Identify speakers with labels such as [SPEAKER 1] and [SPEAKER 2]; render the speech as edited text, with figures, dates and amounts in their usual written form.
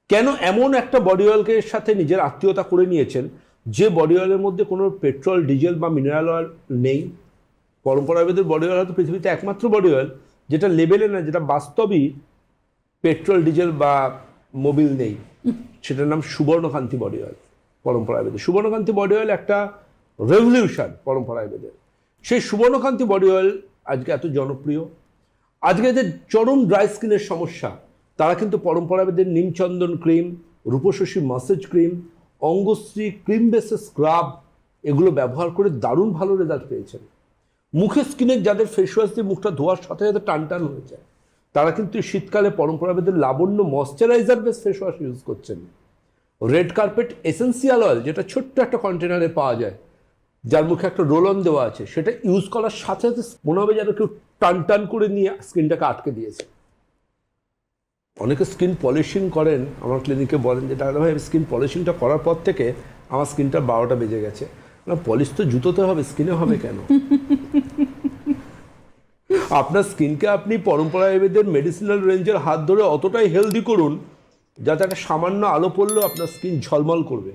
[SPEAKER 1] কেন এমন একটা বডি অয়েলকে সাথে নিজের আত্মীয়তা করে নিয়েছেন যে বডি অয়েলের মধ্যে কোনো পেট্রোল, ডিজেল বা মিনারেল অয়েল নেই? পরম্পরাগত বডি অয়েল হয়তো পৃথিবীতে একমাত্র বডি অয়েল যেটা লেবেলে না, যেটা বাস্তবই পেট্রোল, ডিজেল বা মোবিল নেই। সেটার নাম সুবর্ণকান্তি বডি অয়েল। পরম্পরাগত সুবর্ণকান্তি বডি অয়েল একটা রেভলিউশন পরম্পরাগতের। সেই সুবর্ণকান্তি বডি অয়েল আজকে এত জনপ্রিয়। আজকে যে চরম ড্রাই স্কিনের সমস্যা, তারা কিন্তু পরম্পরাগতের নিমচন্দন ক্রিম, রূপশশী মাসাজ ক্রিম, অঙ্গশ্রী ক্রিম বেসেস স্ক্রাব এগুলো ব্যবহার করে দারুণ ভালো রেজাল্ট পেয়েছেন। মুখের স্কিনের যাদের ফেস ওয়াশ দিয়ে মুখটা ধোয়ার সাথে সাথে টান টান হয়ে যায়, তারা কিন্তু শীতকালে পরম্পরাগত লাবণ্য moisturiser base face wash use করছেন। রেড কার্পেট এসেন্সিয়াল অয়েল, যেটা ছোট্ট একটা কন্টেনারে পাওয়া যায়, যার মুখে একটা রোল অন দেওয়া আছে, সেটা ইউজ করার সাথে সাথে মনে হবে যেন কেউ টান টান করে নিয়ে স্কিনটাকে আটকে দিয়েছে। অনেকে স্কিন পলিশিং করেন, আমার ক্লিনিকে বলেন যে দাদা ভাই স্কিন পলিশিংটা করার পর থেকে আমার স্কিনটা 12টা বেজে গেছে। না, পলিশ তো জুতোতে হবে, স্কিনে হবে কেন? আপনার স্কিনকে আপনি পরম্পরাগতদের মেডিসিনাল রেঞ্জের হাত ধরে অতটাই হেলদি করুন যাতে একটা সামান্য আলো পড়লেও আপনার স্কিন ঝলমল করবে।